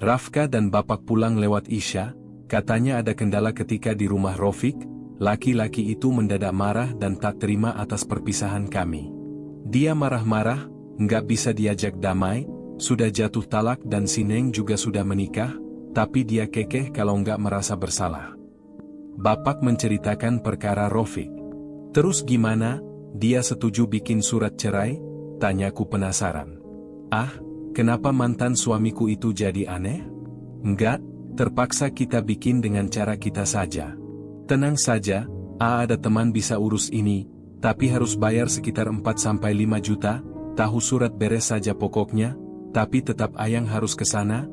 Rafka dan Bapak pulang lewat Isya, katanya ada kendala ketika di rumah Rofik, laki-laki itu mendadak marah dan tak terima atas perpisahan kami. Dia marah-marah, nggak bisa diajak damai, sudah jatuh talak dan si Neng juga sudah menikah, tapi dia kekeh kalau nggak merasa bersalah. Bapak menceritakan perkara Rofik. Terus gimana, dia setuju bikin surat cerai? Tanyaku penasaran. Ah, kenapa mantan suamiku itu jadi aneh? Enggak, terpaksa kita bikin dengan cara kita saja. Tenang saja, ada teman bisa urus ini, tapi harus bayar sekitar 4-5 juta, tahu surat beres saja pokoknya, tapi tetap Ayang harus ke sana,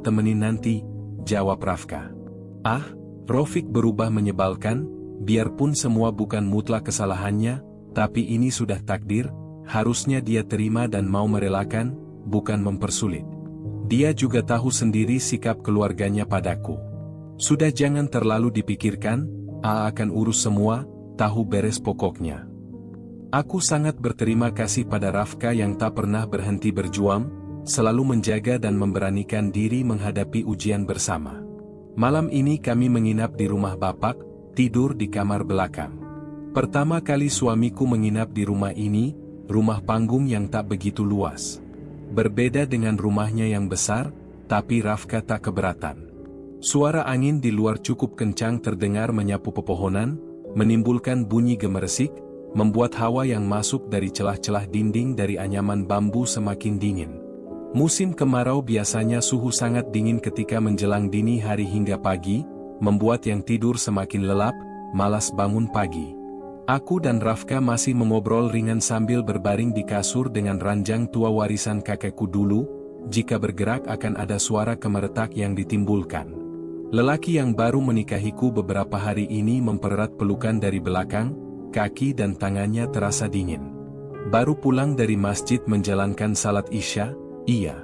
temenin nanti, jawab Rafka. Ah, Rofik berubah menyebalkan, biarpun semua bukan mutlak kesalahannya, tapi ini sudah takdir, harusnya dia terima dan mau merelakan, bukan mempersulit. Dia juga tahu sendiri sikap keluarganya padaku. Sudah jangan terlalu dipikirkan, akan urus semua, tahu beres pokoknya. Aku sangat berterima kasih pada Rafka yang tak pernah berhenti berjuang, selalu menjaga dan memberanikan diri menghadapi ujian bersama. Malam ini kami menginap di rumah Bapak, tidur di kamar belakang. Pertama kali suamiku menginap di rumah ini, rumah panggung yang tak begitu luas. Berbeda dengan rumahnya yang besar, tapi Rafka tak keberatan. Suara angin di luar cukup kencang terdengar menyapu pepohonan, menimbulkan bunyi gemeresik, membuat hawa yang masuk dari celah-celah dinding dari anyaman bambu semakin dingin. Musim kemarau biasanya suhu sangat dingin ketika menjelang dini hari hingga pagi, membuat yang tidur semakin lelap, malas bangun pagi. Aku dan Rafka masih mengobrol ringan sambil berbaring di kasur dengan ranjang tua warisan kakekku dulu, jika bergerak akan ada suara kemeretak yang ditimbulkan. Lelaki yang baru menikahiku beberapa hari ini mempererat pelukan dari belakang, kaki dan tangannya terasa dingin. Baru pulang dari masjid menjalankan salat Isya, ia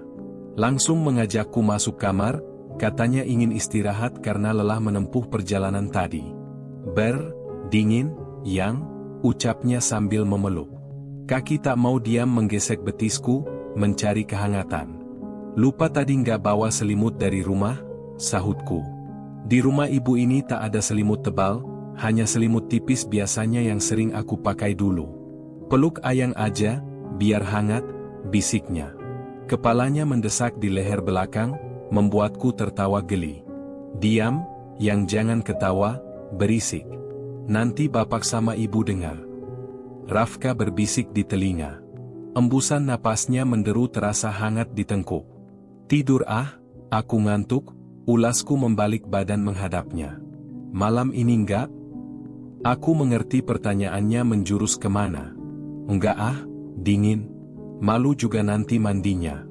langsung mengajakku masuk kamar, katanya ingin istirahat karena lelah menempuh perjalanan tadi. Dingin, yang, ucapnya sambil memeluk. Kaki tak mau diam menggesek betisku, mencari kehangatan. Lupa tadi nggak bawa selimut dari rumah, sahutku. Di rumah ibu ini tak ada selimut tebal, hanya selimut tipis biasanya yang sering aku pakai dulu. Peluk Ayang aja, biar hangat, bisiknya. Kepalanya mendesak di leher belakang, membuatku tertawa geli. Diam, yang jangan ketawa, berisik. Nanti bapak sama ibu dengar. Rafka berbisik di telinga. Embusan napasnya menderu terasa hangat di tengkuk. Tidur aku ngantuk, ulasku membalik badan menghadapnya. Malam ini enggak? Aku mengerti pertanyaannya menjurus kemana. Enggak dingin. Malu juga nanti mandinya.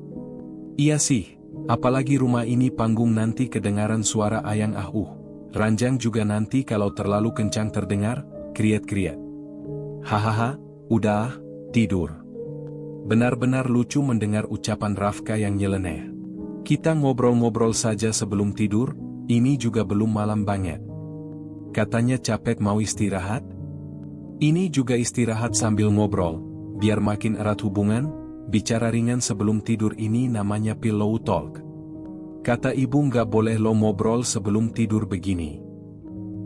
Iya sih, apalagi rumah ini panggung nanti kedengaran suara Ayang Ranjang juga nanti kalau terlalu kencang terdengar, kriat-kriat. Hahaha, udah, tidur. Benar-benar lucu mendengar ucapan Rafka yang nyeleneh. Kita ngobrol-ngobrol saja sebelum tidur, ini juga belum malam banget. Katanya capek mau istirahat? Ini juga istirahat sambil ngobrol, biar makin erat hubungan, bicara ringan sebelum tidur ini namanya pillow talk. Kata ibu nggak boleh lo ngobrol sebelum tidur begini.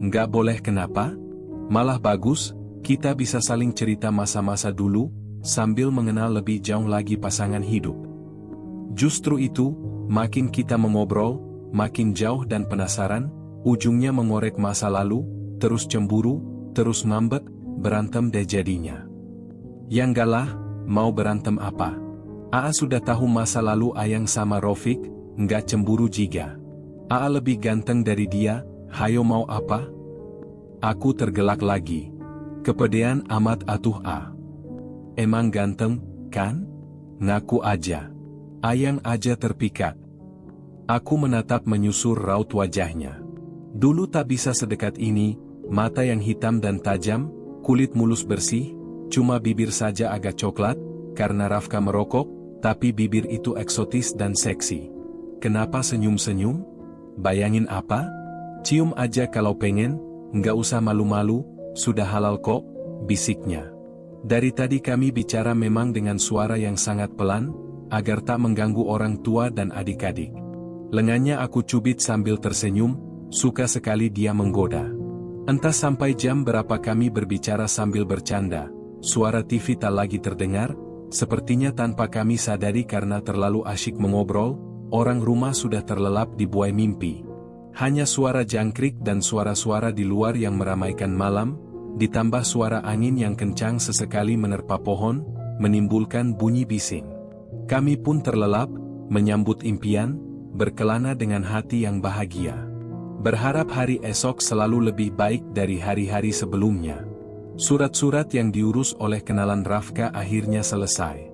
Nggak boleh kenapa? Malah bagus, kita bisa saling cerita masa-masa dulu, sambil mengenal lebih jauh lagi pasangan hidup. Justru itu, makin kita mengobrol, makin jauh dan penasaran, ujungnya mengorek masa lalu, terus cemburu, terus ngambek, berantem deh jadinya. Yang galah, mau berantem apa? Sudah tahu masa lalu Ayang sama Rofik, nggak cemburu juga. Lebih ganteng dari dia, hayo mau apa? Aku tergelak lagi. Kepedean amat atuh Emang ganteng, kan? Ngaku aja. Ayang aja terpikat. Aku menatap menyusur raut wajahnya. Dulu tak bisa sedekat ini, mata yang hitam dan tajam, kulit mulus bersih, cuma bibir saja agak coklat, karena Rafka merokok, tapi bibir itu eksotis dan seksi. Kenapa senyum-senyum? Bayangin apa? Cium aja kalau pengen, nggak usah malu-malu, sudah halal kok, bisiknya. Dari tadi kami bicara memang dengan suara yang sangat pelan, agar tak mengganggu orang tua dan adik-adik. Lengannya aku cubit sambil tersenyum, suka sekali dia menggoda. Entah sampai jam berapa kami berbicara sambil bercanda, suara TV tak lagi terdengar, sepertinya tanpa kami sadari karena terlalu asyik mengobrol, orang rumah sudah terlelap di buai mimpi. Hanya suara jangkrik dan suara-suara di luar yang meramaikan malam, ditambah suara angin yang kencang sesekali menerpa pohon, menimbulkan bunyi bising. Kami pun terlelap, menyambut impian, berkelana dengan hati yang bahagia. Berharap hari esok selalu lebih baik dari hari-hari sebelumnya. Surat-surat yang diurus oleh kenalan Rafka akhirnya selesai.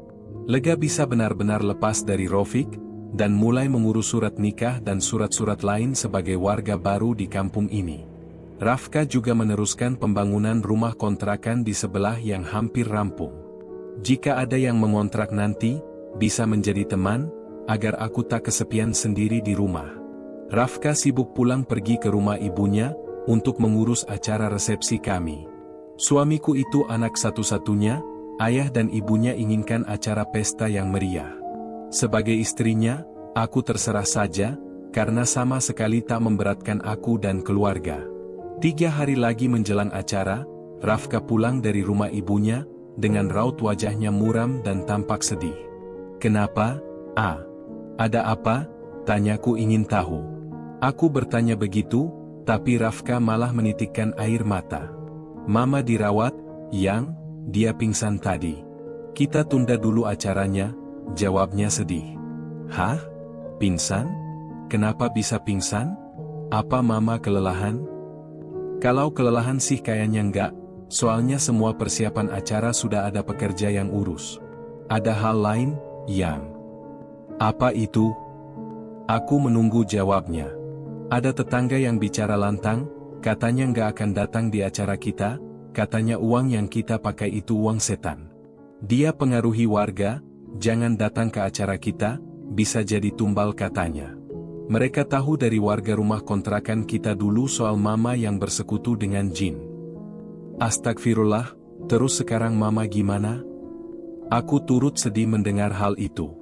Lega bisa benar-benar lepas dari Rofik, dan mulai mengurus surat nikah dan surat-surat lain sebagai warga baru di kampung ini. Rafka juga meneruskan pembangunan rumah kontrakan di sebelah yang hampir rampung. Jika ada yang mengontrak nanti, bisa menjadi teman, agar aku tak kesepian sendiri di rumah. Rafka sibuk pulang pergi ke rumah ibunya, untuk mengurus acara resepsi kami. Suamiku itu anak satu-satunya, ayah dan ibunya inginkan acara pesta yang meriah. Sebagai istrinya, aku terserah saja, karena sama sekali tak memberatkan aku dan keluarga. 3 hari lagi menjelang acara, Rafka pulang dari rumah ibunya, dengan raut wajahnya muram dan tampak sedih. Kenapa? Ada apa? Tanyaku ingin tahu. Aku bertanya begitu, tapi Rafka malah menitikkan air mata. Mama dirawat, Yang, dia pingsan tadi. Kita tunda dulu acaranya, jawabnya sedih. Hah? Pingsan? Kenapa bisa pingsan? Apa mama kelelahan? Kalau kelelahan sih kayaknya enggak, soalnya semua persiapan acara sudah ada pekerja yang urus. Ada hal lain, Yang. Apa itu? Aku menunggu jawabnya. Ada tetangga yang bicara lantang, katanya nggak akan datang di acara kita, katanya uang yang kita pakai itu uang setan. Dia pengaruhi warga, jangan datang ke acara kita, bisa jadi tumbal katanya. Mereka tahu dari warga rumah kontrakan kita dulu soal mama yang bersekutu dengan jin. Astagfirullah, terus sekarang mama gimana? Aku turut sedih mendengar hal itu.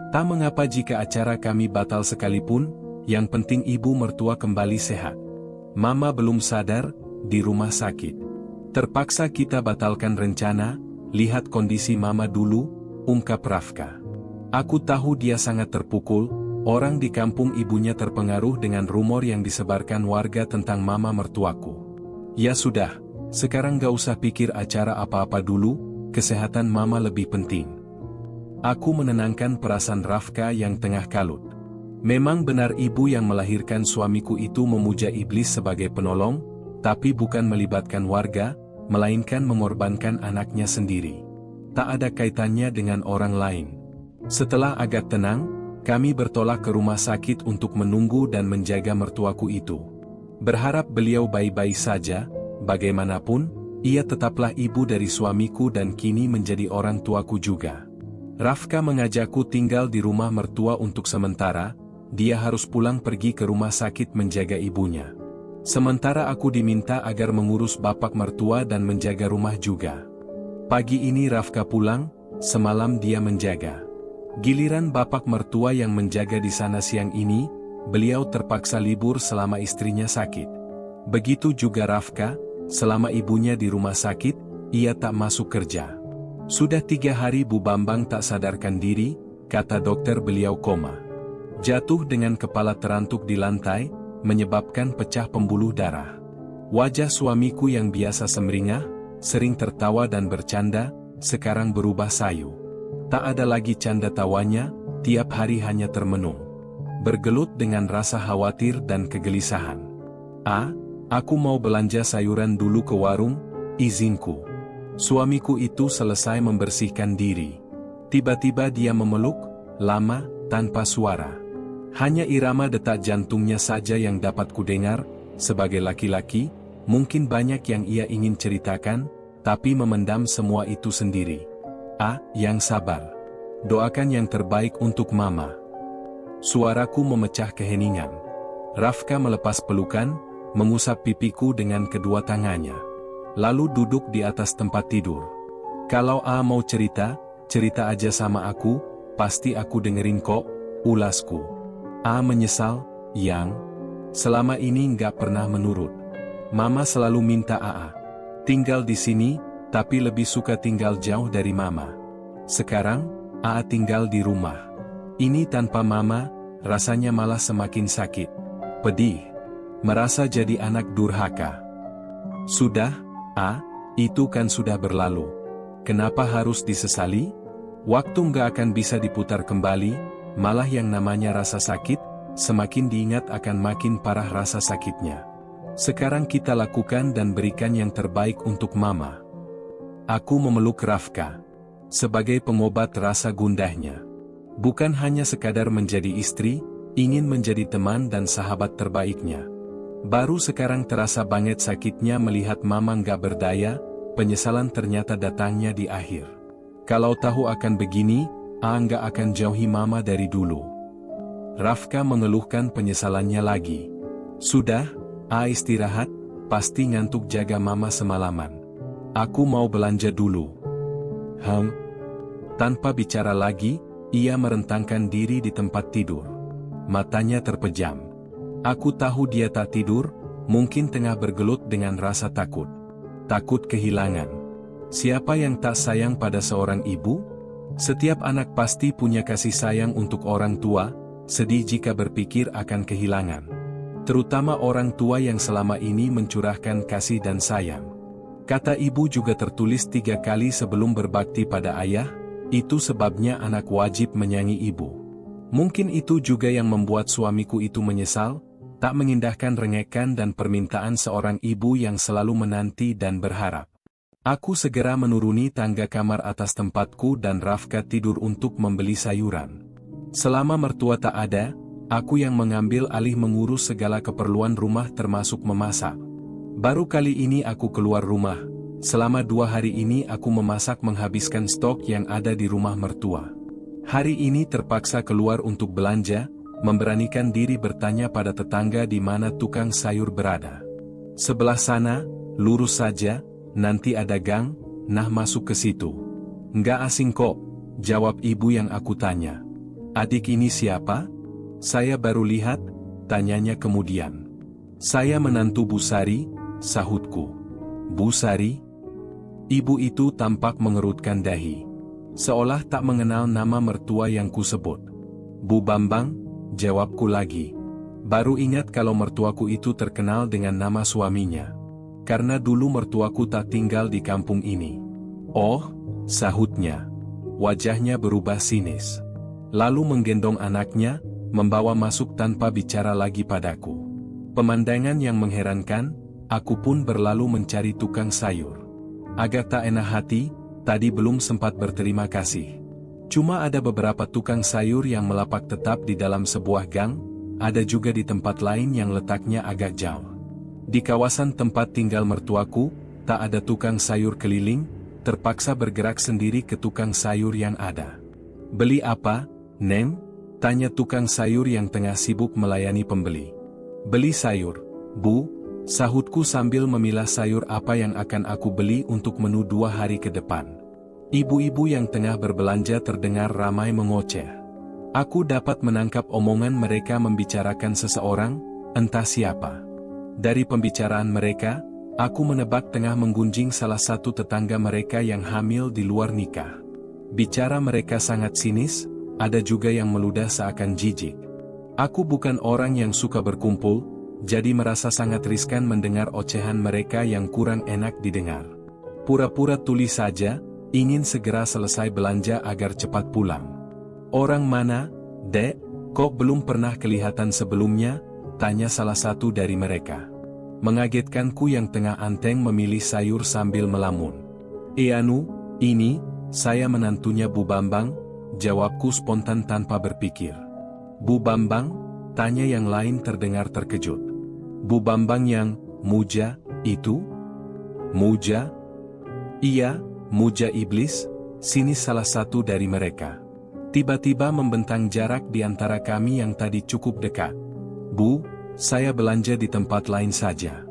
Tak mengapa jika acara kami batal sekalipun, yang penting ibu mertua kembali sehat. Mama belum sadar, di rumah sakit. Terpaksa kita batalkan rencana, lihat kondisi mama dulu, ungkap Rafka. Aku tahu dia sangat terpukul, orang di kampung ibunya terpengaruh dengan rumor yang disebarkan warga tentang mama mertuaku. Ya sudah, sekarang gak usah pikir acara apa-apa dulu, kesehatan mama lebih penting. Aku menenangkan perasaan Rafka yang tengah kalut. Memang benar ibu yang melahirkan suamiku itu memuja iblis sebagai penolong, tapi bukan melibatkan warga, melainkan mengorbankan anaknya sendiri. Tak ada kaitannya dengan orang lain. Setelah agak tenang, kami bertolak ke rumah sakit untuk menunggu dan menjaga mertuaku itu. Berharap beliau baik-baik saja, bagaimanapun, ia tetaplah ibu dari suamiku dan kini menjadi orang tuaku juga. Rafka mengajakku tinggal di rumah mertua untuk sementara, dia harus pulang pergi ke rumah sakit menjaga ibunya. Sementara aku diminta agar mengurus bapak mertua dan menjaga rumah juga. Pagi ini Rafka pulang, semalam dia menjaga. Giliran bapak mertua yang menjaga di sana siang ini, beliau terpaksa libur selama istrinya sakit. Begitu juga Rafka, selama ibunya di rumah sakit, ia tak masuk kerja. Sudah 3 hari Bu Bambang tak sadarkan diri, kata dokter beliau koma. Jatuh dengan kepala terantuk di lantai, menyebabkan pecah pembuluh darah. Wajah suamiku yang biasa semringah, sering tertawa dan bercanda, sekarang berubah sayu. Tak ada lagi canda tawanya, tiap hari hanya termenung. Bergelut dengan rasa khawatir dan kegelisahan. Aku mau belanja sayuran dulu ke warung, izinku. Suamiku itu selesai membersihkan diri. Tiba-tiba dia memeluk, lama, tanpa suara. Hanya irama detak jantungnya saja yang dapat kudengar. Sebagai laki-laki, mungkin banyak yang ia ingin ceritakan, tapi memendam semua itu sendiri. Yang sabar. Doakan yang terbaik untuk mama. Suaraku memecah keheningan. Rafka melepas pelukan, mengusap pipiku dengan kedua tangannya. Lalu duduk di atas tempat tidur. Kalau mau cerita, cerita aja sama aku, pasti aku dengerin kok, ulasku. Menyesal, Yang. Selama ini nggak pernah menurut. Mama selalu minta tinggal di sini, tapi lebih suka tinggal jauh dari Mama. Sekarang, tinggal di rumah. Ini tanpa Mama, rasanya malah semakin sakit. Pedih. Merasa jadi anak durhaka. Sudah, itu kan sudah berlalu. Kenapa harus disesali? Waktu nggak akan bisa diputar kembali, malah yang namanya rasa sakit, semakin diingat akan makin parah rasa sakitnya. Sekarang kita lakukan dan berikan yang terbaik untuk Mama. Aku memeluk Rafka. Sebagai pengobat rasa gundahnya. Bukan hanya sekadar menjadi istri, ingin menjadi teman dan sahabat terbaiknya. Baru sekarang terasa banget sakitnya melihat Mama nggak berdaya, penyesalan ternyata datangnya di akhir. Kalau tahu akan begini, nggak akan jauhi Mama dari dulu. Rafka mengeluhkan penyesalannya lagi. Sudah, istirahat, pasti ngantuk jaga Mama semalaman. Aku mau belanja dulu. Tanpa bicara lagi, ia merentangkan diri di tempat tidur. Matanya terpejam. Aku tahu dia tak tidur, mungkin tengah bergelut dengan rasa takut. Takut kehilangan. Siapa yang tak sayang pada seorang ibu? Setiap anak pasti punya kasih sayang untuk orang tua, sedih jika berpikir akan kehilangan. Terutama orang tua yang selama ini mencurahkan kasih dan sayang. Kata ibu juga tertulis 3 kali sebelum berbakti pada ayah, itu sebabnya anak wajib menyayangi ibu. Mungkin itu juga yang membuat suamiku itu menyesal, tak mengindahkan rengekan dan permintaan seorang ibu yang selalu menanti dan berharap. Aku segera menuruni tangga kamar atas tempatku dan Rafka tidur untuk membeli sayuran. Selama mertua tak ada, aku yang mengambil alih mengurus segala keperluan rumah termasuk memasak. Baru kali ini aku keluar rumah. Selama 2 hari ini aku memasak menghabiskan stok yang ada di rumah mertua. Hari ini terpaksa keluar untuk belanja, memberanikan diri bertanya pada tetangga di mana tukang sayur berada. Sebelah sana, lurus saja, nanti ada gang, masuk ke situ. Nggak asing kok, jawab ibu yang aku tanya. Adik ini siapa? Saya baru lihat, tanyanya kemudian. Saya menantu Bu Sari, sahutku. Bu Sari? Ibu itu tampak mengerutkan dahi. Seolah tak mengenal nama mertua yang kusebut. Bu Bambang, jawabku lagi. Baru ingat kalau mertuaku itu terkenal dengan nama suaminya. Karena dulu mertuaku tak tinggal di kampung ini. Oh, sahutnya. Wajahnya berubah sinis. Lalu menggendong anaknya, membawa masuk tanpa bicara lagi padaku. Pemandangan yang mengherankan, aku pun berlalu mencari tukang sayur. Agak tak enak hati, tadi belum sempat berterima kasih. Cuma ada beberapa tukang sayur yang melapak tetap di dalam sebuah gang, ada juga di tempat lain yang letaknya agak jauh. Di kawasan tempat tinggal mertuaku, tak ada tukang sayur keliling, terpaksa bergerak sendiri ke tukang sayur yang ada. Beli apa, Neng? Tanya tukang sayur yang tengah sibuk melayani pembeli. Beli sayur, Bu, sahutku sambil memilah sayur apa yang akan aku beli untuk menu 2 hari ke depan. Ibu-ibu yang tengah berbelanja terdengar ramai mengoceh. Aku dapat menangkap omongan mereka membicarakan seseorang, entah siapa. Dari pembicaraan mereka, aku menebak tengah menggunjing salah satu tetangga mereka yang hamil di luar nikah. Bicara mereka sangat sinis, ada juga yang meludah seakan jijik. Aku bukan orang yang suka berkumpul, jadi merasa sangat riskan mendengar ocehan mereka yang kurang enak didengar. Pura-pura tuli saja, ingin segera selesai belanja agar cepat pulang. Orang mana, Dek? Kok belum pernah kelihatan sebelumnya? Tanya salah satu dari mereka. Mengagetkanku yang tengah anteng memilih sayur sambil melamun. Ini, saya menantunya Bu Bambang, jawabku spontan tanpa berpikir. Bu Bambang? Tanya yang lain terdengar terkejut. Bu Bambang yang muja, itu? Muja? Iya, muja iblis, sini salah satu dari mereka. Tiba-tiba membentang jarak di antara kami yang tadi cukup dekat. Bu, saya belanja di tempat lain saja.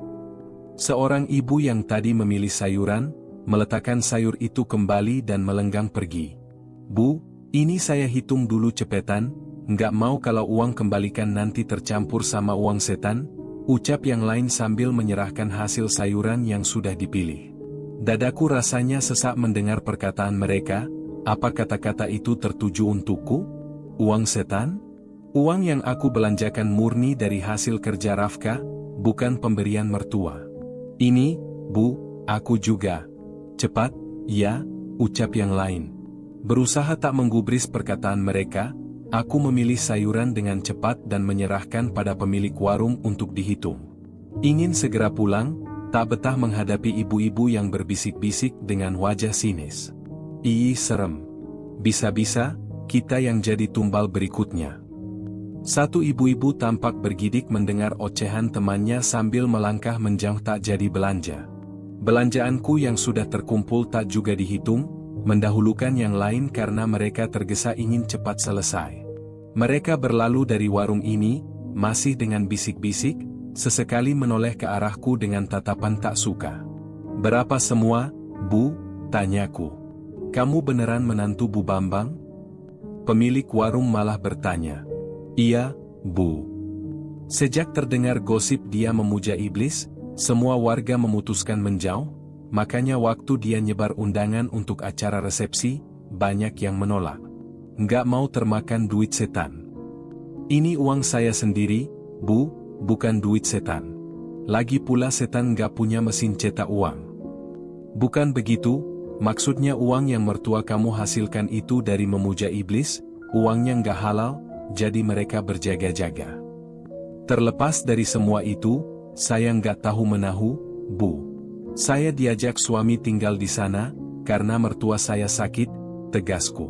Seorang ibu yang tadi memilih sayuran, meletakkan sayur itu kembali dan melenggang pergi. Bu, ini saya hitung dulu cepetan, nggak mau kalau uang kembalikan nanti tercampur sama uang setan, ucap yang lain sambil menyerahkan hasil sayuran yang sudah dipilih. Dadaku rasanya sesak mendengar perkataan mereka. Apa kata-kata itu tertuju untukku? Uang setan? Uang yang aku belanjakan murni dari hasil kerja Rafka, bukan pemberian mertua. Ini, Bu, aku juga. Cepat, ya, ucap yang lain. Berusaha tak menggubris perkataan mereka, aku memilih sayuran dengan cepat dan menyerahkan pada pemilik warung untuk dihitung. Ingin segera pulang, tak betah menghadapi ibu-ibu yang berbisik-bisik dengan wajah sinis. Ih, serem. Bisa-bisa, kita yang jadi tumbal berikutnya. Satu ibu-ibu tampak bergidik mendengar ocehan temannya sambil melangkah menjauh tak jadi belanja. Belanjaanku yang sudah terkumpul tak juga dihitung, mendahulukan yang lain karena mereka tergesa ingin cepat selesai. Mereka berlalu dari warung ini, masih dengan bisik-bisik, sesekali menoleh ke arahku dengan tatapan tak suka. Berapa semua, Bu? Tanyaku. Kamu beneran menantu Bu Bambang? Pemilik warung malah bertanya. Iya, Bu. Sejak terdengar gosip dia memuja iblis, semua warga memutuskan menjauh, makanya waktu dia nyebar undangan untuk acara resepsi, banyak yang menolak. Nggak mau termakan duit setan. Ini uang saya sendiri, Bu, bukan duit setan. Lagi pula setan nggak punya mesin cetak uang. Bukan begitu, maksudnya uang yang mertua kamu hasilkan itu dari memuja iblis, uangnya nggak halal, jadi mereka berjaga-jaga. Terlepas dari semua itu, saya nggak tahu-menahu, Bu. Saya diajak suami tinggal di sana, karena mertua saya sakit, tegasku.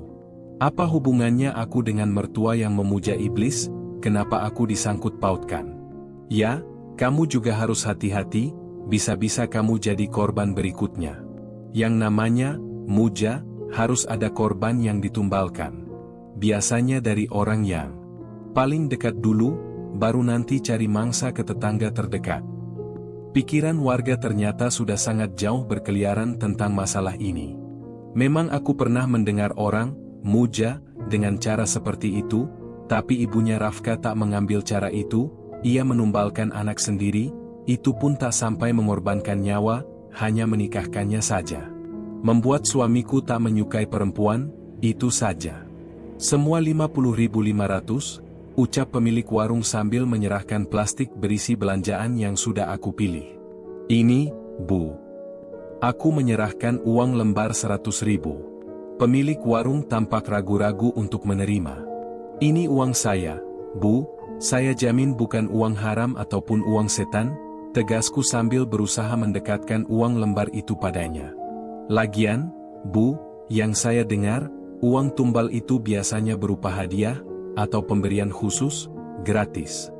Apa hubungannya aku dengan mertua yang memuja iblis, kenapa aku disangkut pautkan? Ya, kamu juga harus hati-hati, bisa-bisa kamu jadi korban berikutnya. Yang namanya, muja, harus ada korban yang ditumbalkan. Biasanya dari orang yang paling dekat dulu, baru nanti cari mangsa ke tetangga terdekat. Pikiran warga ternyata sudah sangat jauh berkeliaran tentang masalah ini. Memang aku pernah mendengar orang muja dengan cara seperti itu, tapi ibunya Rafka tak mengambil cara itu, ia menumbalkan anak sendiri, itu pun tak sampai mengorbankan nyawa, hanya menikahkannya saja. Membuat suamiku tak menyukai perempuan, itu saja. Semua 50.500, ucap pemilik warung sambil menyerahkan plastik berisi belanjaan yang sudah aku pilih. Ini, Bu. Aku menyerahkan uang lembar 100.000. Pemilik warung tampak ragu-ragu untuk menerima. Ini uang saya, Bu, saya jamin bukan uang haram ataupun uang setan, tegasku sambil berusaha mendekatkan uang lembar itu padanya. Lagian, Bu, yang saya dengar, uang tumbal itu biasanya berupa hadiah, atau pemberian khusus, gratis.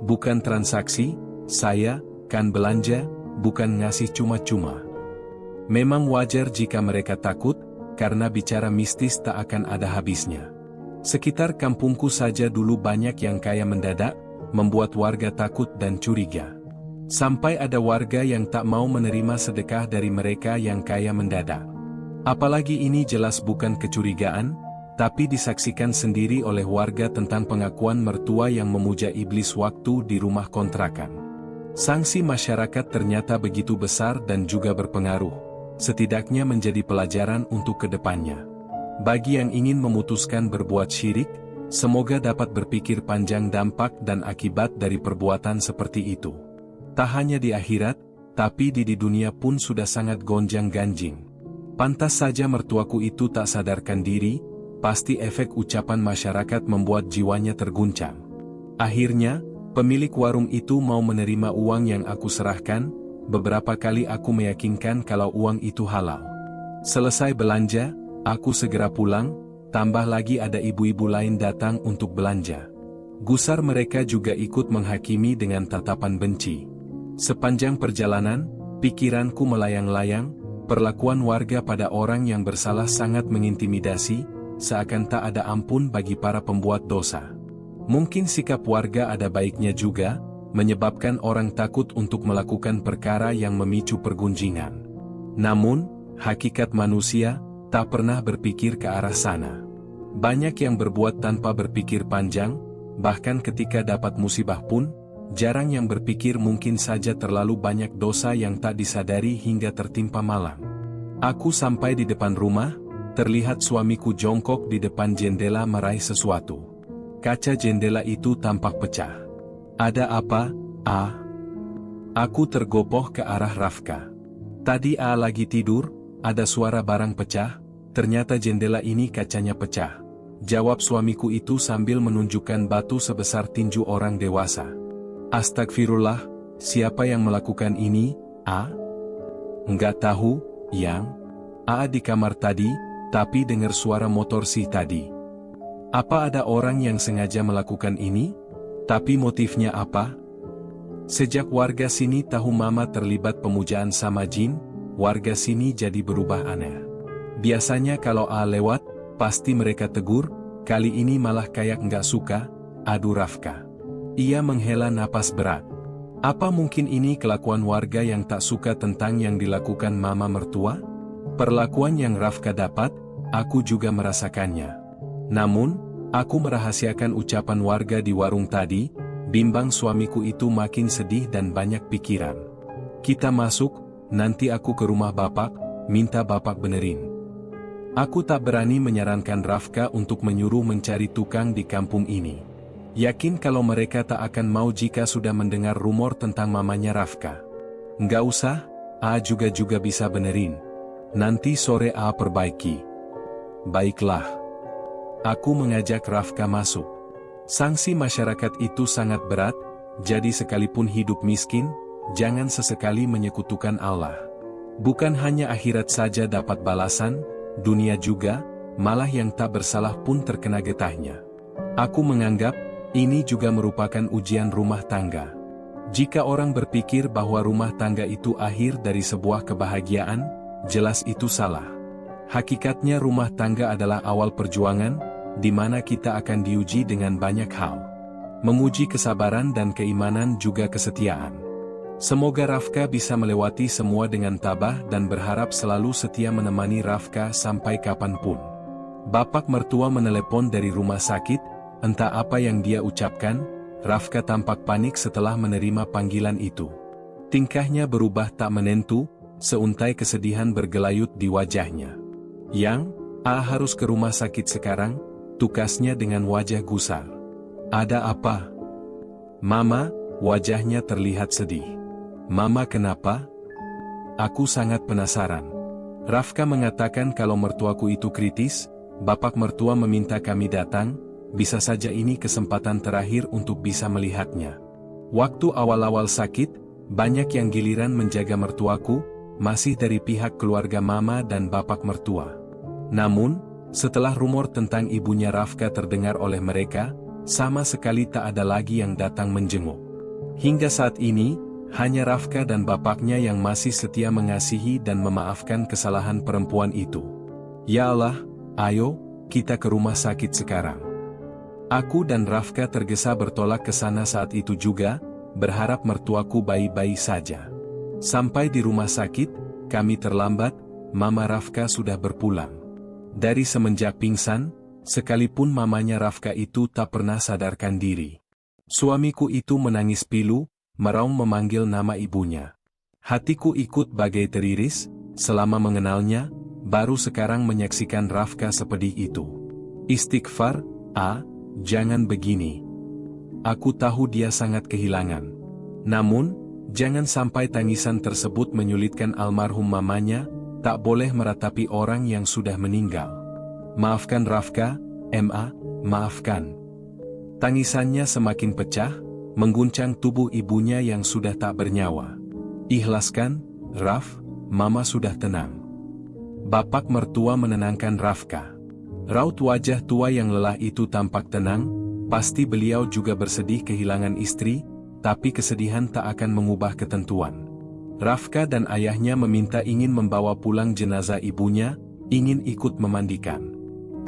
Bukan transaksi, saya, kan belanja, bukan ngasih cuma-cuma. Memang wajar jika mereka takut, karena bicara mistis tak akan ada habisnya. Sekitar kampungku saja dulu banyak yang kaya mendadak, membuat warga takut dan curiga. Sampai ada warga yang tak mau menerima sedekah dari mereka yang kaya mendadak. Apalagi ini jelas bukan kecurigaan, tapi disaksikan sendiri oleh warga tentang pengakuan mertua yang memuja iblis waktu di rumah kontrakan. Sanksi masyarakat ternyata begitu besar dan juga berpengaruh. Setidaknya menjadi pelajaran untuk kedepannya. Bagi yang ingin memutuskan berbuat syirik, semoga dapat berpikir panjang dampak dan akibat dari perbuatan seperti itu. Tak hanya di akhirat, tapi di dunia pun sudah sangat gonjang-ganjing. Pantas saja mertuaku itu tak sadarkan diri, pasti efek ucapan masyarakat membuat jiwanya terguncang. Akhirnya, pemilik warung itu mau menerima uang yang aku serahkan. Beberapa kali aku meyakinkan kalau uang itu halal. Selesai belanja, aku segera pulang, tambah lagi ada ibu-ibu lain datang untuk belanja. Gusar mereka juga ikut menghakimi dengan tatapan benci. Sepanjang perjalanan, pikiranku melayang-layang, perlakuan warga pada orang yang bersalah sangat mengintimidasi, seakan tak ada ampun bagi para pembuat dosa. Mungkin sikap warga ada baiknya juga, menyebabkan orang takut untuk melakukan perkara yang memicu pergunjingan. Namun, hakikat manusia tak pernah berpikir ke arah sana. Banyak yang berbuat tanpa berpikir panjang, bahkan ketika dapat musibah pun, jarang yang berpikir mungkin saja terlalu banyak dosa yang tak disadari hingga tertimpa malang. Aku sampai di depan rumah, terlihat suamiku jongkok di depan jendela meraih sesuatu. Kaca jendela itu tampak pecah. Ada apa, A? Aku tergopoh ke arah Rafka. Tadi A lagi tidur, ada suara barang pecah, ternyata jendela ini kacanya pecah. Jawab suamiku itu sambil menunjukkan batu sebesar tinju orang dewasa. Astagfirullah, siapa yang melakukan ini, A? Enggak tahu, Yang. A di kamar tadi, tapi dengar suara motor sih tadi. Apa ada orang yang sengaja melakukan ini? Tapi motifnya apa? Sejak warga sini tahu mama terlibat pemujaan sama jin, warga sini jadi berubah aneh. Biasanya kalau A lewat, pasti mereka tegur, kali ini malah kayak nggak suka, aduh Rafka. Ia menghela napas berat. Apa mungkin ini kelakuan warga yang tak suka tentang yang dilakukan mama mertua? Perlakuan yang Rafka dapat, aku juga merasakannya. Namun, aku merahasiakan ucapan warga di warung tadi, bimbang suamiku itu makin sedih dan banyak pikiran. Kita masuk, nanti aku ke rumah bapak, minta bapak benerin. Aku tak berani menyarankan Rafka untuk menyuruh mencari tukang di kampung ini. Yakin kalau mereka tak akan mau jika sudah mendengar rumor tentang mamanya Rafka. Nggak usah, A juga bisa benerin. Nanti sore A perbaiki. Baiklah. Aku mengajak Rafka masuk. Sanksi masyarakat itu sangat berat, jadi sekalipun hidup miskin, jangan sesekali menyekutukan Allah. Bukan hanya akhirat saja dapat balasan, dunia juga, malah yang tak bersalah pun terkena getahnya. Aku menganggap, ini juga merupakan ujian rumah tangga. Jika orang berpikir bahwa rumah tangga itu akhir dari sebuah kebahagiaan, jelas itu salah. Hakikatnya rumah tangga adalah awal perjuangan, di mana kita akan diuji dengan banyak hal. Menguji kesabaran dan keimanan juga kesetiaan. Semoga Rafka bisa melewati semua dengan tabah dan berharap selalu setia menemani Rafka sampai kapanpun. Bapak mertua menelepon dari rumah sakit, entah apa yang dia ucapkan, Rafka tampak panik setelah menerima panggilan itu. Tingkahnya berubah tak menentu, seuntai kesedihan bergelayut di wajahnya. Yang, A harus ke rumah sakit sekarang, tukasnya dengan wajah gusar. Ada apa? Mama, wajahnya terlihat sedih. Mama kenapa? Aku sangat penasaran. Rafka mengatakan kalau mertuaku itu kritis, bapak mertua meminta kami datang, bisa saja ini kesempatan terakhir untuk bisa melihatnya. Waktu awal-awal sakit, banyak yang giliran menjaga mertuaku, masih dari pihak keluarga mama dan bapak mertua. Namun, setelah rumor tentang ibunya Rafka terdengar oleh mereka, sama sekali tak ada lagi yang datang menjenguk. Hingga saat ini, hanya Rafka dan bapaknya yang masih setia mengasihi dan memaafkan kesalahan perempuan itu. Ya Allah, ayo, kita ke rumah sakit sekarang. Aku dan Rafka tergesa bertolak ke sana saat itu juga, berharap mertuaku baik-baik saja. Sampai di rumah sakit, kami terlambat, Mama Rafka sudah berpulang. Dari semenjak pingsan, sekalipun mamanya Rafka itu tak pernah sadarkan diri. Suamiku itu menangis pilu, meraung memanggil nama ibunya. Hatiku ikut bagai teriris, selama mengenalnya, baru sekarang menyaksikan Rafka sepedih itu. Istighfar, A, jangan begini. Aku tahu dia sangat kehilangan. Namun, jangan sampai tangisan tersebut menyulitkan almarhum mamanya, tak boleh meratapi orang yang sudah meninggal. Maafkan Rafka, Ma, maafkan. Tangisannya semakin pecah, mengguncang tubuh ibunya yang sudah tak bernyawa. Ikhlaskan, Raf, Mama sudah tenang. Bapak mertua menenangkan Rafka. Raut wajah tua yang lelah itu tampak tenang, pasti beliau juga bersedih kehilangan istri, tapi kesedihan tak akan mengubah ketentuan. Rafka dan ayahnya meminta ingin membawa pulang jenazah ibunya, ingin ikut memandikan.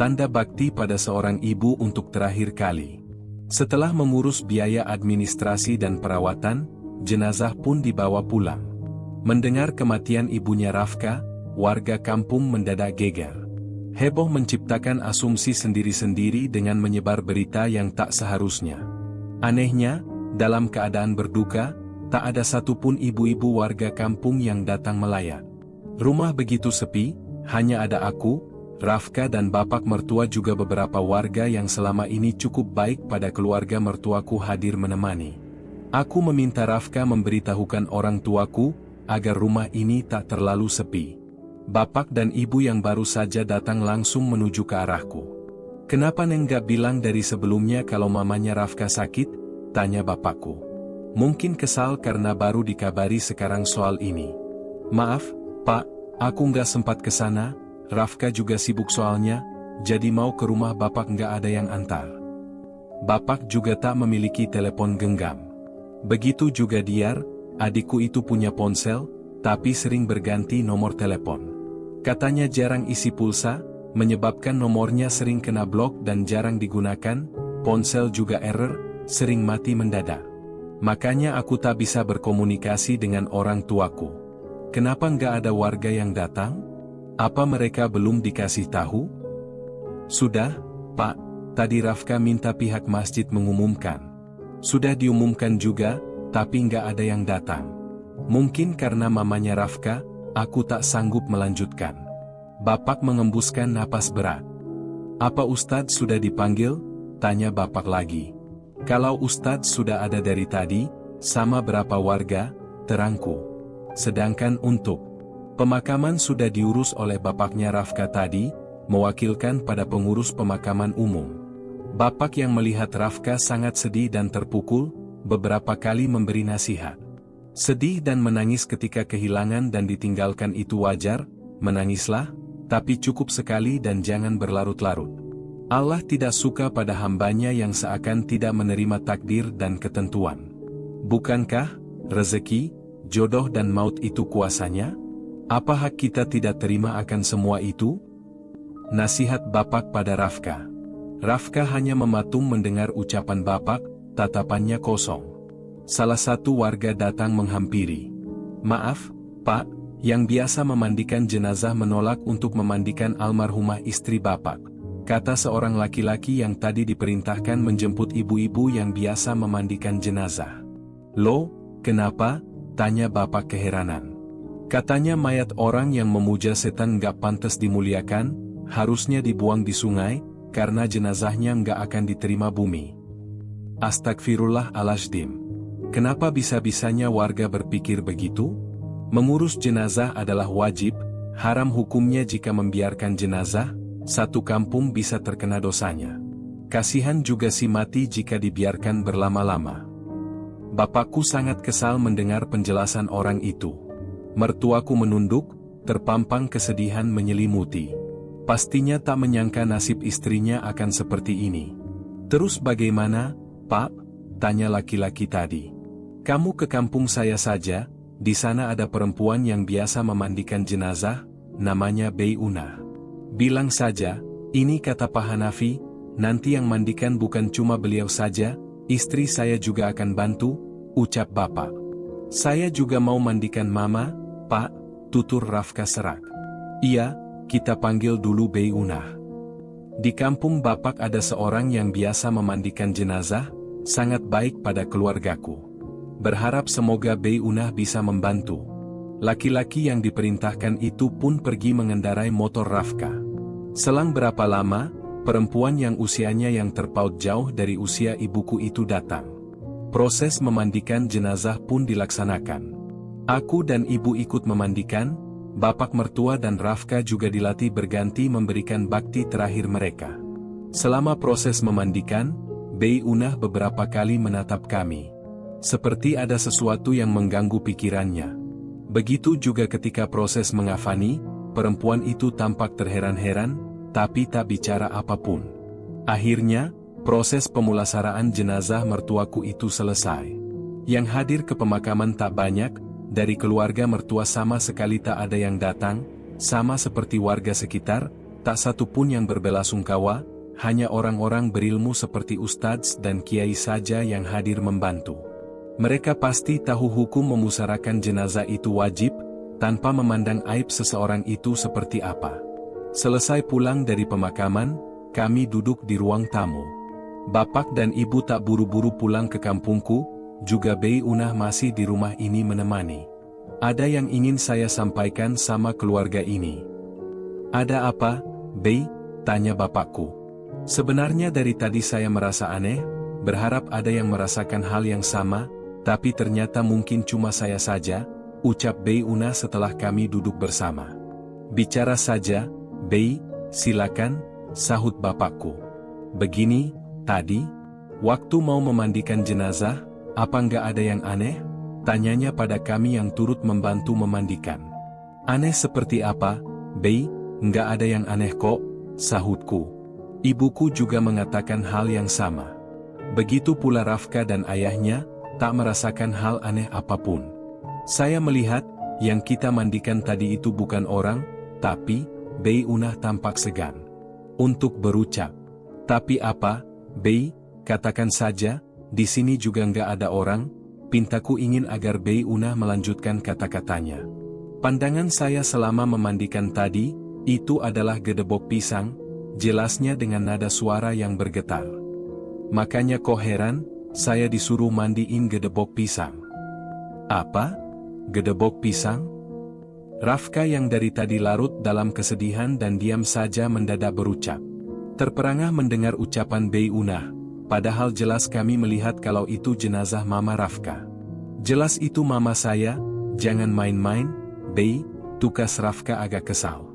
Tanda bakti pada seorang ibu untuk terakhir kali. Setelah mengurus biaya administrasi dan perawatan, jenazah pun dibawa pulang. Mendengar kematian ibunya Rafka, warga kampung mendadak geger. Heboh menciptakan asumsi sendiri-sendiri dengan menyebar berita yang tak seharusnya. Anehnya, dalam keadaan berduka, tak ada satupun ibu-ibu warga kampung yang datang melayat. Rumah begitu sepi, hanya ada aku, Rafka dan bapak mertua juga beberapa warga yang selama ini cukup baik pada keluarga mertuaku hadir menemani. Aku meminta Rafka memberitahukan orang tuaku, agar rumah ini tak terlalu sepi. Bapak dan ibu yang baru saja datang langsung menuju ke arahku. "Kenapa Neng gak bilang dari sebelumnya kalau mamanya Rafka sakit?" tanya bapakku. "Mungkin kesal karena baru dikabari sekarang soal ini." "Maaf, Pak, aku nggak sempat ke sana, Rafka juga sibuk soalnya, jadi mau ke rumah bapak nggak ada yang antar." Bapak juga tak memiliki telepon genggam. Begitu juga Diar, adikku itu punya ponsel, tapi sering berganti nomor telepon. Katanya jarang isi pulsa, menyebabkan nomornya sering kena blok dan jarang digunakan, ponsel juga error, sering mati mendadak. Makanya aku tak bisa berkomunikasi dengan orang tuaku. Kenapa nggak ada warga yang datang? Apa mereka belum dikasih tahu? "Sudah, Pak, tadi Rafka minta pihak masjid mengumumkan." "Sudah diumumkan juga, tapi nggak ada yang datang. Mungkin karena mamanya Rafka, aku tak sanggup melanjutkan." Bapak mengembuskan napas berat. "Apa Ustadz sudah dipanggil?" tanya bapak lagi. "Kalau Ustadz sudah ada dari tadi, sama berapa warga?" terangku. "Sedangkan untuk pemakaman sudah diurus oleh bapaknya Rafka tadi, mewakilkan pada pengurus pemakaman umum." Bapak yang melihat Rafka sangat sedih dan terpukul, beberapa kali memberi nasihat. "Sedih dan menangis ketika kehilangan dan ditinggalkan itu wajar, menangislah, tapi cukup sekali dan jangan berlarut-larut. Allah tidak suka pada hambanya yang seakan tidak menerima takdir dan ketentuan. Bukankah rezeki, jodoh dan maut itu kuasanya? Apa hak kita tidak terima akan semua itu?" Nasihat bapak pada Rafka. Rafka hanya mematung mendengar ucapan bapak, tatapannya kosong. Salah satu warga datang menghampiri. "Maaf, Pak, yang biasa memandikan jenazah menolak untuk memandikan almarhumah istri bapak," kata seorang laki-laki yang tadi diperintahkan menjemput ibu-ibu yang biasa memandikan jenazah. "Loh, kenapa?" tanya bapak keheranan. Katanya mayat orang yang memuja setan nggak pantas dimuliakan, harusnya dibuang di sungai, karena jenazahnya nggak akan diterima bumi. Astagfirullahaladzim. Kenapa bisa-bisanya warga berpikir begitu? Mengurus jenazah adalah wajib, haram hukumnya jika membiarkan jenazah, satu kampung bisa terkena dosanya. Kasihan juga si mati jika dibiarkan berlama-lama. Bapakku sangat kesal mendengar penjelasan orang itu. Mertuaku menunduk, terpampang kesedihan menyelimuti. Pastinya tak menyangka nasib istrinya akan seperti ini. "Terus bagaimana, Pak?" tanya laki-laki tadi. "Kamu ke kampung saya saja, di sana ada perempuan yang biasa memandikan jenazah, namanya Beyunah. Bilang saja, ini kata Pak Hanafi, nanti yang mandikan bukan cuma beliau saja, istri saya juga akan bantu," ucap bapak. "Saya juga mau mandikan mama, Pak," tutur Rafka serak. "Iya, kita panggil dulu Beyunah." Di kampung bapak ada seorang yang biasa memandikan jenazah, sangat baik pada keluargaku. Berharap semoga Beyunah bisa membantu. Laki-laki yang diperintahkan itu pun pergi mengendarai motor Rafka. Selang berapa lama, perempuan yang usianya yang terpaut jauh dari usia ibuku itu datang. Proses memandikan jenazah pun dilaksanakan. Aku dan ibu ikut memandikan, bapak mertua dan Rafka juga dilatih berganti memberikan bakti terakhir mereka. Selama proses memandikan, Beyunah beberapa kali menatap kami. Seperti ada sesuatu yang mengganggu pikirannya. Begitu juga ketika proses mengafani, perempuan itu tampak terheran-heran, tapi tak bicara apapun. Akhirnya, proses pemulasaraan jenazah mertuaku itu selesai. Yang hadir ke pemakaman tak banyak, dari keluarga mertua sama sekali tak ada yang datang, sama seperti warga sekitar, tak satu pun yang berbelasungkawa, hanya orang-orang berilmu seperti ustadz dan kiai saja yang hadir membantu. Mereka pasti tahu hukum memusarakan jenazah itu wajib, tanpa memandang aib seseorang itu seperti apa. Selesai pulang dari pemakaman, kami duduk di ruang tamu. Bapak dan ibu tak buru-buru pulang ke kampungku, juga Bei Unah masih di rumah ini menemani. Ada yang ingin saya sampaikan sama keluarga ini. Ada apa, Bei? Tanya bapakku. Sebenarnya dari tadi saya merasa aneh, berharap ada yang merasakan hal yang sama, tapi ternyata mungkin cuma saya saja, ucap Bei Unah setelah kami duduk bersama. Bicara saja, Bei, silakan, sahut bapakku. Begini, tadi, waktu mau memandikan jenazah, apa nggak ada yang aneh? Tanyanya pada kami yang turut membantu memandikan. Aneh seperti apa, Bei? Nggak ada yang aneh kok, sahutku. Ibuku juga mengatakan hal yang sama. Begitu pula Rafka dan ayahnya, tak merasakan hal aneh apapun. Saya melihat, yang kita mandikan tadi itu bukan orang, tapi, Bei Unah tampak segan untuk berucap. Tapi apa, Bei, katakan saja, di sini juga nggak ada orang, pintaku ingin agar Bei Unah melanjutkan kata-katanya. Pandangan saya selama memandikan tadi, itu adalah gedebok pisang, jelasnya dengan nada suara yang bergetar. Makanya kok heran, saya disuruh mandiin gedebok pisang. Apa? Gedebok pisang? Rafka yang dari tadi larut dalam kesedihan dan diam saja mendadak berucap. Terperangah mendengar ucapan Bei Unah, padahal jelas kami melihat kalau itu jenazah Mama Rafka. Jelas itu mama saya, jangan main-main, Bei, tukas Rafka agak kesal.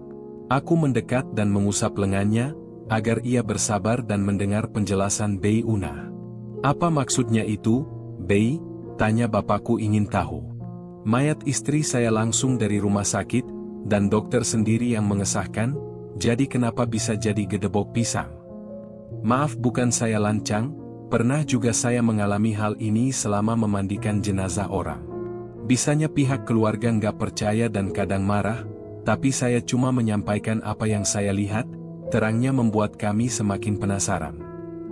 Aku mendekat dan mengusap lengannya, agar ia bersabar dan mendengar penjelasan Bei Unah. Apa maksudnya itu, Bei? Tanya bapakku ingin tahu. Mayat istri saya langsung dari rumah sakit, dan dokter sendiri yang mengesahkan, jadi kenapa bisa jadi gedebok pisang? Maaf bukan saya lancang, pernah juga saya mengalami hal ini selama memandikan jenazah orang. Bisanya pihak keluarga nggak percaya dan kadang marah, tapi saya cuma menyampaikan apa yang saya lihat, terangnya membuat kami semakin penasaran.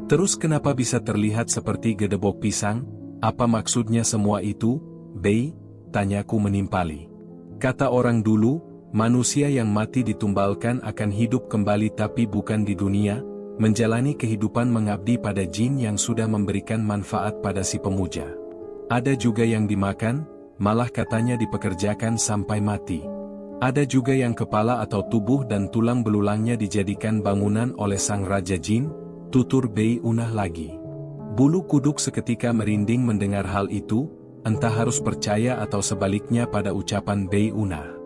Terus kenapa bisa terlihat seperti gedebok pisang? Apa maksudnya semua itu, Bei? Tanyaku menimpali. Kata orang dulu, manusia yang mati ditumbalkan akan hidup kembali tapi bukan di dunia, menjalani kehidupan mengabdi pada jin yang sudah memberikan manfaat pada si pemuja. Ada juga yang dimakan, malah katanya dipekerjakan sampai mati. Ada juga yang kepala atau tubuh dan tulang belulangnya dijadikan bangunan oleh sang raja jin, tutur Bei Unah lagi. Bulu kuduk seketika merinding mendengar hal itu, entah harus percaya atau sebaliknya pada ucapan Bei Unah.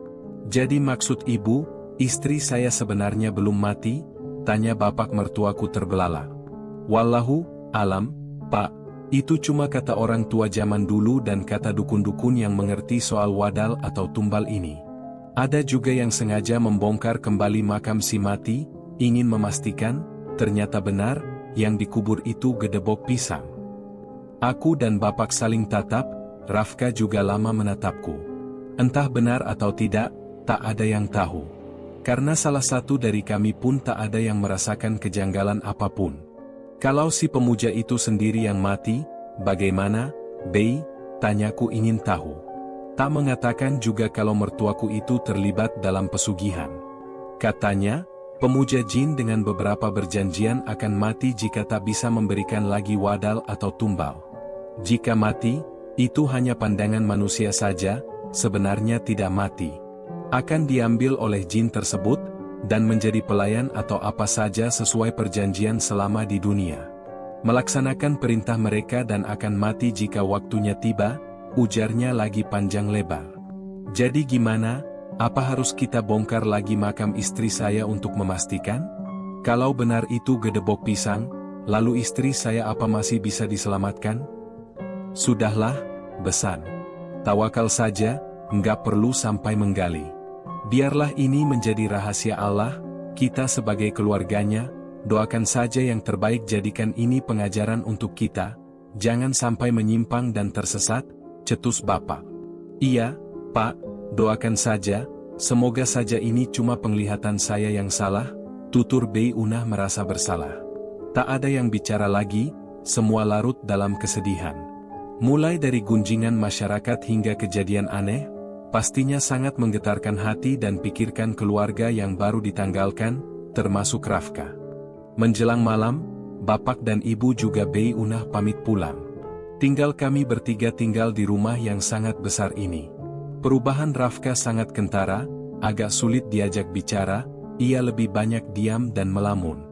Jadi maksud ibu, istri saya sebenarnya belum mati? Tanya bapak mertuaku terbelalak. Wallahu alam, Pak, itu cuma kata orang tua zaman dulu dan kata dukun-dukun yang mengerti soal wadal atau tumbal ini. Ada juga yang sengaja membongkar kembali makam si mati, ingin memastikan, ternyata benar, yang dikubur itu gedebok pisang. Aku dan bapak saling tatap, Rafka juga lama menatapku. Entah benar atau tidak, tak ada yang tahu. Karena salah satu dari kami pun tak ada yang merasakan kejanggalan apapun. Kalau si pemuja itu sendiri yang mati, bagaimana, Bei? Tanyaku ingin tahu. Tak mengatakan juga kalau mertuaku itu terlibat dalam pesugihan. Katanya, pemuja jin dengan beberapa berjanjian akan mati jika tak bisa memberikan lagi wadal atau tumbal. Jika mati, itu hanya pandangan manusia saja, sebenarnya tidak mati. Akan diambil oleh jin tersebut, dan menjadi pelayan atau apa saja sesuai perjanjian selama di dunia. Melaksanakan perintah mereka dan akan mati jika waktunya tiba, ujarnya lagi panjang lebar. Jadi gimana, apa harus kita bongkar lagi makam istri saya untuk memastikan? Kalau benar itu gedebok pisang, lalu istri saya apa masih bisa diselamatkan? Sudahlah, besan. Tawakal saja, nggak perlu sampai menggali. Biarlah ini menjadi rahasia Allah, kita sebagai keluarganya, doakan saja yang terbaik jadikan ini pengajaran untuk kita, jangan sampai menyimpang dan tersesat, cetus bapak. Iya, Pak, doakan saja, semoga saja ini cuma penglihatan saya yang salah, tutur Bei Unah merasa bersalah. Tak ada yang bicara lagi, semua larut dalam kesedihan. Mulai dari gunjingan masyarakat hingga kejadian aneh, Pastinya sangat menggetarkan hati dan pikirkan keluarga yang baru ditanggalkan, termasuk Rafka. Menjelang malam, bapak dan ibu juga Bei Unah pamit pulang. Tinggal kami bertiga tinggal di rumah yang sangat besar ini. Perubahan Rafka sangat kentara, agak sulit diajak bicara, ia lebih banyak diam dan melamun.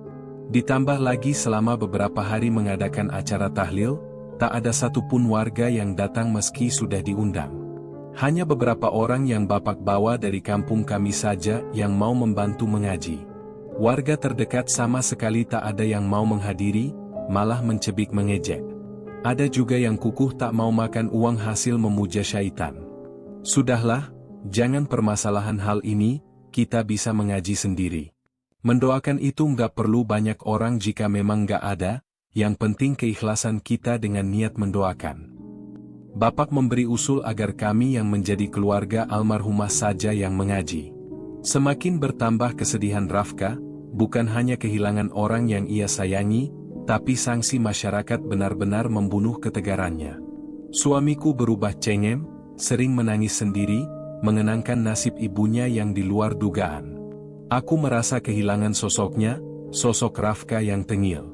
Ditambah lagi selama beberapa hari mengadakan acara tahlil, tak ada satupun warga yang datang meski sudah diundang. Hanya beberapa orang yang bapak bawa dari kampung kami saja yang mau membantu mengaji. Warga terdekat sama sekali tak ada yang mau menghadiri, malah mencebik mengejek. Ada juga yang kukuh tak mau makan uang hasil memuja syaitan. Sudahlah, jangan permasalahan hal ini, kita bisa mengaji sendiri. Mendoakan itu nggak perlu banyak orang jika memang nggak ada, yang penting keikhlasan kita dengan niat mendoakan. Bapak memberi usul agar kami yang menjadi keluarga almarhumah saja yang mengaji. Semakin bertambah kesedihan Rafka, bukan hanya kehilangan orang yang ia sayangi, tapi sanksi masyarakat benar-benar membunuh ketegarannya. Suamiku berubah cengeng, sering menangis sendiri, mengenangkan nasib ibunya yang di luar dugaan. Aku merasa kehilangan sosoknya, sosok Rafka yang tengil.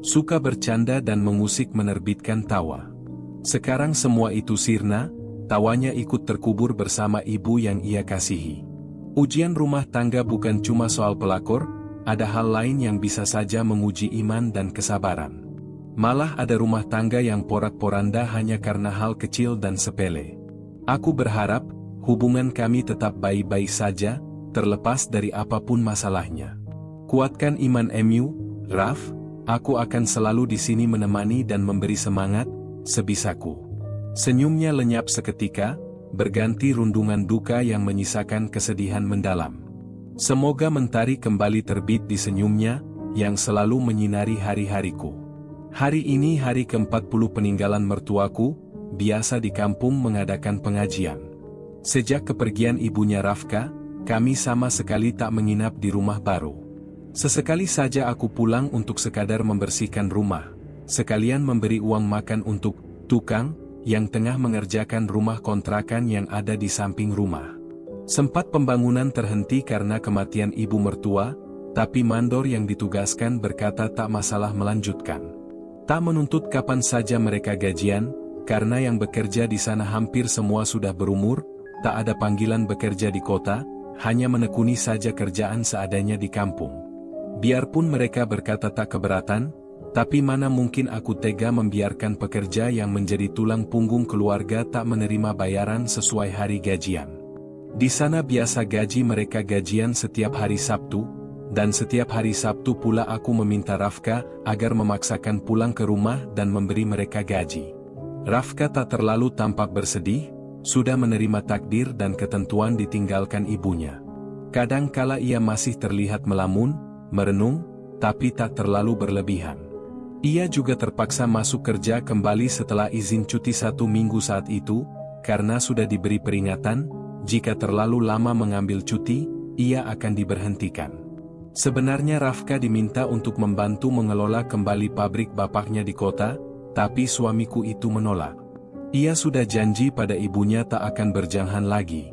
Suka bercanda dan mengusik menerbitkan tawa. Sekarang semua itu sirna, tawanya ikut terkubur bersama ibu yang ia kasihi. Ujian rumah tangga bukan cuma soal pelakor, ada hal lain yang bisa saja menguji iman dan kesabaran. Malah ada rumah tangga yang porak-poranda hanya karena hal kecil dan sepele. Aku berharap, hubungan kami tetap baik-baik saja, terlepas dari apapun masalahnya. Kuatkan iman MU, Raf, aku akan selalu di sini menemani dan memberi semangat, sebisaku. Senyumnya lenyap seketika, berganti rundungan duka yang menyisakan kesedihan mendalam. Semoga mentari kembali terbit di senyumnya, yang selalu menyinari hari-hariku. Hari ini hari ke-40 peninggalan mertuaku, biasa di kampung mengadakan pengajian. Sejak kepergian ibunya Rafka, kami sama sekali tak menginap di rumah baru. Sesekali saja aku pulang untuk sekadar membersihkan rumah. Sekalian memberi uang makan untuk tukang yang tengah mengerjakan rumah kontrakan yang ada di samping rumah. Sempat pembangunan terhenti karena kematian ibu mertua, tapi mandor yang ditugaskan berkata tak masalah melanjutkan. Tak menuntut kapan saja mereka gajian, karena yang bekerja di sana hampir semua sudah berumur, tak ada panggilan bekerja di kota, hanya menekuni saja kerjaan seadanya di kampung. Biarpun mereka berkata tak keberatan, tapi mana mungkin aku tega membiarkan pekerja yang menjadi tulang punggung keluarga tak menerima bayaran sesuai hari gajian. Di sana biasa gaji mereka gajian setiap hari Sabtu, dan setiap hari Sabtu pula aku meminta Rafka agar memaksakan pulang ke rumah dan memberi mereka gaji. Rafka tak terlalu tampak bersedih, sudah menerima takdir dan ketentuan ditinggalkan ibunya. Kadang kala ia masih terlihat melamun, merenung, tapi tak terlalu berlebihan. Ia juga terpaksa masuk kerja kembali setelah izin cuti 1 minggu saat itu, karena sudah diberi peringatan, jika terlalu lama mengambil cuti, ia akan diberhentikan. Sebenarnya Rafka diminta untuk membantu mengelola kembali pabrik bapaknya di kota, tapi suamiku itu menolak. Ia sudah janji pada ibunya tak akan berjanghan lagi.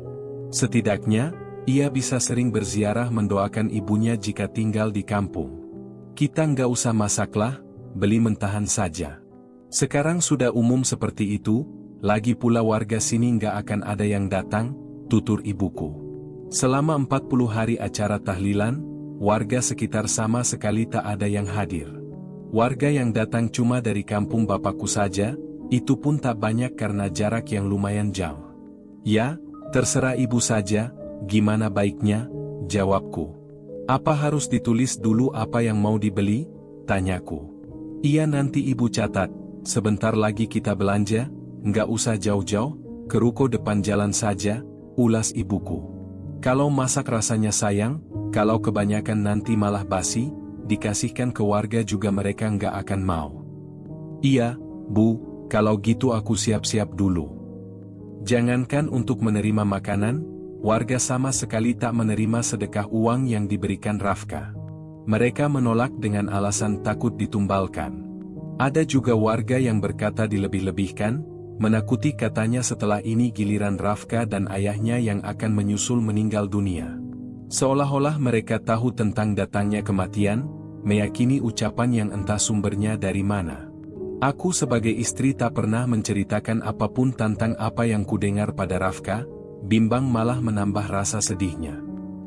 Setidaknya, ia bisa sering berziarah mendoakan ibunya jika tinggal di kampung. Kita nggak usah masaklah, beli mentahan saja. Sekarang sudah umum seperti itu, lagi pula warga sini nggak akan ada yang datang, tutur ibuku. Selama 40 hari acara tahlilan, warga sekitar sama sekali tak ada yang hadir. Warga yang datang cuma dari kampung bapakku saja, itu pun tak banyak karena jarak yang lumayan jauh. Ya, terserah ibu saja, gimana baiknya, jawabku. Apa harus ditulis dulu apa yang mau dibeli? Tanyaku. Iya nanti ibu catat, sebentar lagi kita belanja, nggak usah jauh-jauh, ke ruko depan jalan saja, ulas ibuku. Kalau masak rasanya sayang, kalau kebanyakan nanti malah basi, dikasihkan ke warga juga mereka nggak akan mau. Iya, Bu, kalau gitu aku siap-siap dulu. Jangankan untuk menerima makanan, warga sama sekali tak menerima sedekah uang yang diberikan Rafka. Mereka menolak dengan alasan takut ditumbalkan. Ada juga warga yang berkata dilebih-lebihkan, Menakuti katanya setelah ini giliran Rafka dan ayahnya yang akan menyusul meninggal dunia. Seolah-olah mereka tahu tentang datangnya kematian, meyakini ucapan yang entah sumbernya dari mana. Aku sebagai istri tak pernah menceritakan apapun tentang apa yang kudengar pada Rafka, bimbang malah menambah rasa sedihnya.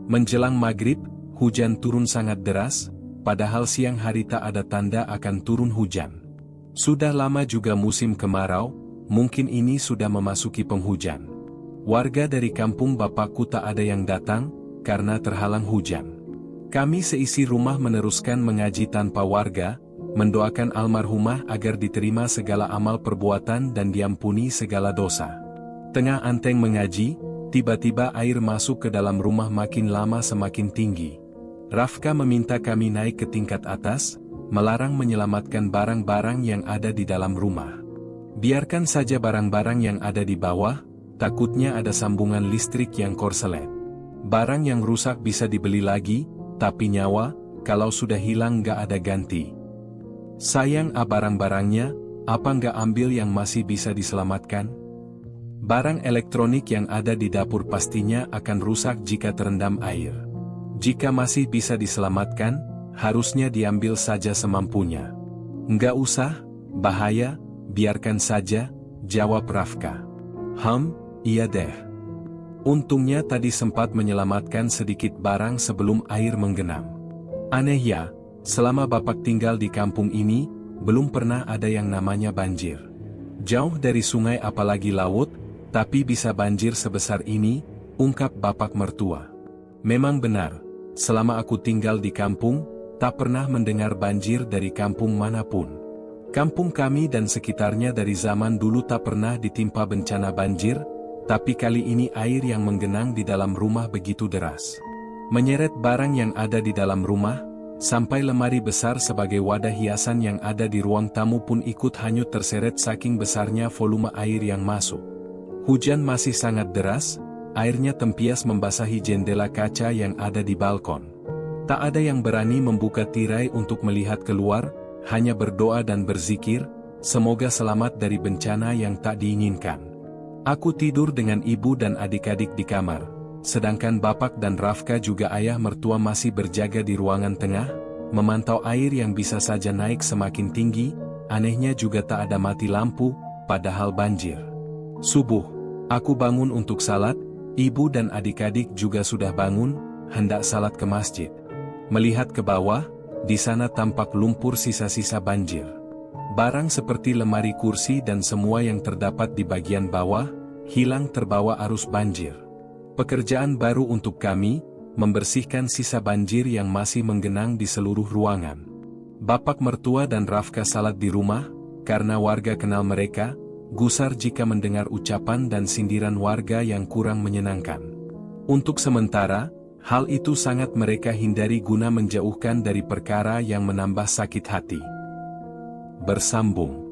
Menjelang maghrib, hujan turun sangat deras, padahal siang hari tak ada tanda akan turun hujan. Sudah lama juga musim kemarau, mungkin ini sudah memasuki penghujan. Warga dari kampung bapakku tak ada yang datang, karena terhalang hujan. Kami seisi rumah meneruskan mengaji tanpa warga, mendoakan almarhumah agar diterima segala amal perbuatan dan diampuni segala dosa. Tengah anteng mengaji, tiba-tiba air masuk ke dalam rumah makin lama semakin tinggi. Rafka meminta kami naik ke tingkat atas, melarang menyelamatkan barang-barang yang ada di dalam rumah. Biarkan saja barang-barang yang ada di bawah, takutnya ada sambungan listrik yang korslet. Barang yang rusak bisa dibeli lagi, tapi nyawa, kalau sudah hilang gak ada ganti. Sayang barang-barangnya, apa nggak ambil yang masih bisa diselamatkan? Barang elektronik yang ada di dapur pastinya akan rusak jika terendam air. Jika masih bisa diselamatkan, harusnya diambil saja semampunya. Nggak usah, bahaya, biarkan saja, jawab Rafka. Iya deh. Untungnya tadi sempat menyelamatkan sedikit barang sebelum air menggenang. Aneh ya, selama Bapak tinggal di kampung ini, belum pernah ada yang namanya banjir. Jauh dari sungai apalagi laut, tapi bisa banjir sebesar ini, ungkap Bapak mertua. Memang benar, selama aku tinggal di kampung, tak pernah mendengar banjir dari kampung manapun. Kampung kami dan sekitarnya dari zaman dulu tak pernah ditimpa bencana banjir, tapi kali ini air yang menggenang di dalam rumah begitu deras. Menyeret barang yang ada di dalam rumah, sampai lemari besar sebagai wadah hiasan yang ada di ruang tamu pun ikut hanyut terseret saking besarnya volume air yang masuk. Hujan masih sangat deras, airnya tempias membasahi jendela kaca yang ada di balkon. Tak ada yang berani membuka tirai untuk melihat keluar, hanya berdoa dan berzikir, semoga selamat dari bencana yang tak diinginkan. Aku tidur dengan ibu dan adik-adik di kamar, sedangkan Bapak dan Rafka juga ayah mertua masih berjaga di ruangan tengah, memantau air yang bisa saja naik semakin tinggi, anehnya juga tak ada mati lampu, padahal banjir. Subuh, aku bangun untuk salat, ibu dan adik-adik juga sudah bangun, hendak salat ke masjid. Melihat ke bawah, di sana tampak lumpur sisa-sisa banjir. Barang seperti lemari kursi dan semua yang terdapat di bagian bawah, hilang terbawa arus banjir. Pekerjaan baru untuk kami, membersihkan sisa banjir yang masih menggenang di seluruh ruangan. Bapak mertua dan Rafka salat di rumah, karena warga kenal mereka, gusar jika mendengar ucapan dan sindiran warga yang kurang menyenangkan. Untuk sementara, hal itu sangat mereka hindari guna menjauhkan dari perkara yang menambah sakit hati. Bersambung.